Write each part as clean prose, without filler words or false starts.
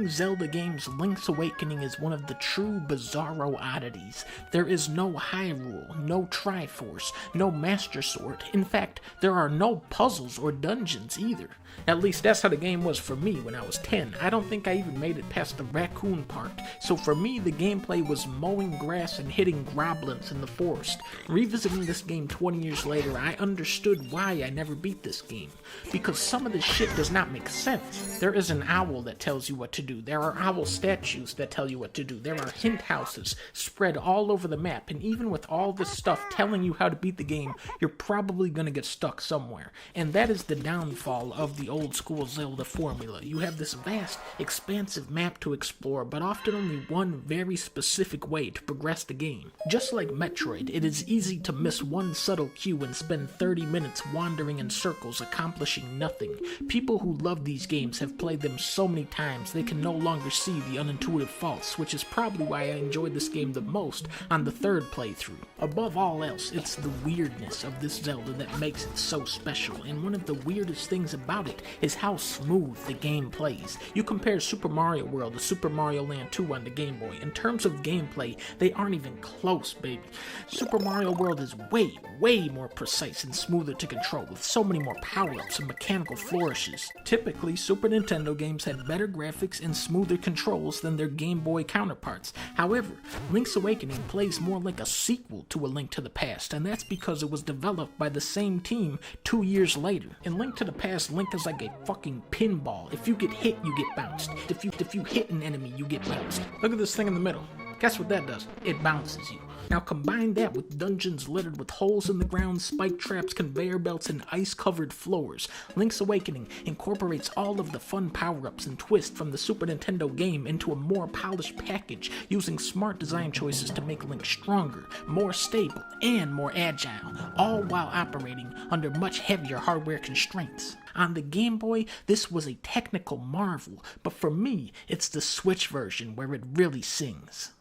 Zelda games, Link's Awakening is one of the true bizarro oddities. There is no Hyrule, no Triforce, no Master Sword. In fact, there are no puzzles or dungeons either. At least that's how the game was for me when I was 10. I don't think I even made it past the raccoon part. So for me, the gameplay was mowing grass and hitting goblins in the forest. Revisiting this game 20 years later, I understood why I never beat this game. Because some of this shit does not make sense. There is an owl that tells you what to do. There are owl statues that tell you what to do. There are hint houses spread all over the map. And even with all this stuff telling you how to beat the game, you're probably gonna get stuck somewhere. And that is the downfall of the old school Zelda formula. You have this vast, expansive map to explore, but often only one very specific way to progress the game. Just like Metroid, it is easy to miss one subtle cue and spend 30 minutes wandering in circles, accomplishing nothing. People who love these games have played them so many times they can no longer see the unintuitive faults, which is probably why I enjoyed this game the most on the third playthrough. Above all else, it's the weirdness of this Zelda that makes it so special, and one of the weirdest things about it is how smooth the game plays. You compare Super Mario World to Super Mario Land 2 on the Game Boy. In terms of gameplay, they aren't even close, baby. Super Mario World is way more precise and smoother to control, with so many more power-ups and mechanical flourishes. Typically, Super Nintendo games had better graphics and smoother controls than their Game Boy counterparts. However, Link's Awakening plays more like a sequel to A Link to the Past, and that's because it was developed by the same team 2 years later. In Link to the Past, Link is like a fucking pinball. If you get hit, you get bounced. If you hit an enemy, you get bounced. Look at this thing in the middle. Guess what that does? It bounces you. Now combine that with dungeons littered with holes in the ground, spike traps, conveyor belts, and ice-covered floors. Link's Awakening incorporates all of the fun power-ups and twists from the Super Nintendo game into a more polished package, using smart design choices to make Link stronger, more stable, and more agile, all while operating under much heavier hardware constraints. On the Game Boy, this was a technical marvel, but for me, it's the Switch version where it really sings.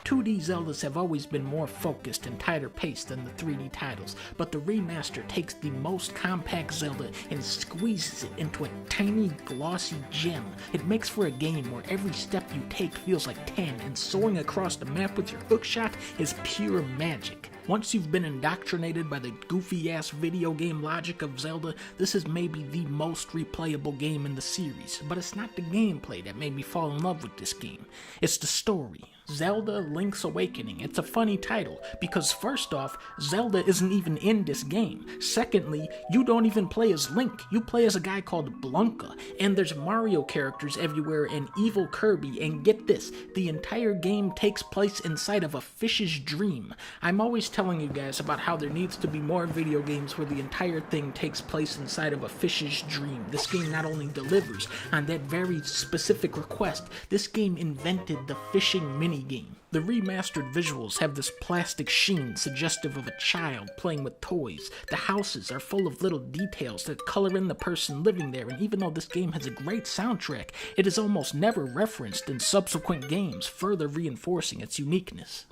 2D Zeldas have always been more focused and tighter paced than the 3D titles, but the remaster takes the most compact Zelda and squeezes it into a tiny, glossy gem. It makes for a game where every step you take feels like 10, and soaring across the map with your hookshot is pure magic. Once you've been indoctrinated by the goofy-ass video game logic of Zelda, this is maybe the most replayable game in the series. But it's not the gameplay that made me fall in love with this game. It's the story. Zelda Link's Awakening. It's a funny title, because first off, Zelda isn't even in this game. Secondly, you don't even play as Link, you play as a guy called Blanca, and there's Mario characters everywhere and evil Kirby, and get this, the entire game takes place inside of a fish's dream. I'm always telling you guys about how there needs to be more video games where the entire thing takes place inside of a fish's dream. This game not only delivers on that very specific request, this game invented the fishing minigame. The remastered visuals have this plastic sheen suggestive of a child playing with toys. The houses are full of little details that color in the person living there, and even though this game has a great soundtrack, it is almost never referenced in subsequent games, further reinforcing its uniqueness.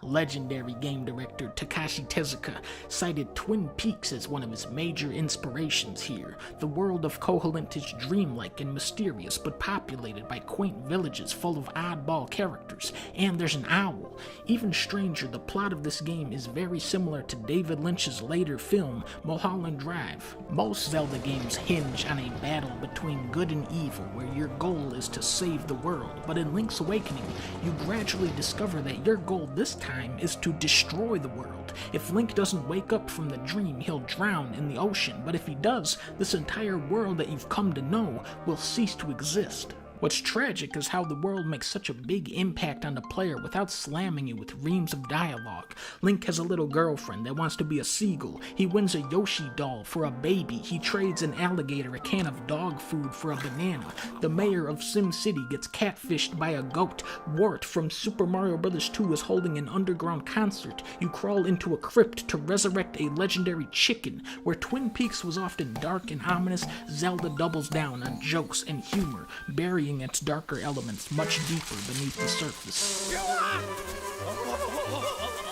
Legendary game director Takashi Tezuka cited Twin Peaks as one of his major inspirations here. The world of Koholint is dreamlike and mysterious, but populated by quaint villages full of oddball characters, and there's an owl. Even stranger, the plot of this game is very similar to David Lynch's later film, Mulholland Drive. Most Zelda games hinge on a battle between good and evil, where your goal is to save the world, but in Link's Awakening, you gradually discover that your goal this time is to destroy the world. If Link doesn't wake up from the dream, he'll drown in the ocean, but if he does, this entire world that you've come to know will cease to exist. What's tragic is how the world makes such a big impact on the player without slamming you with reams of dialogue. Link has a little girlfriend that wants to be a seagull. He wins a Yoshi doll for a baby. He trades an alligator a can of dog food for a banana. The mayor of Sim City gets catfished by a goat. Wart from Super Mario Bros. 2 is holding an underground concert. You crawl into a crypt to resurrect a legendary chicken. Where Twin Peaks was often dark and ominous, Zelda doubles down on jokes and humor, burying its darker elements much deeper beneath the surface.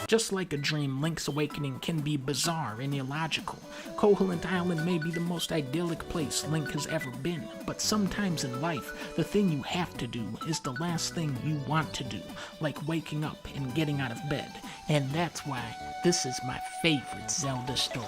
Just like a dream, Link's awakening can be bizarre and illogical. Koholint Island may be the most idyllic place Link has ever been, but sometimes in life, the thing you have to do is the last thing you want to do, like waking up and getting out of bed. And that's why this is my favorite Zelda story.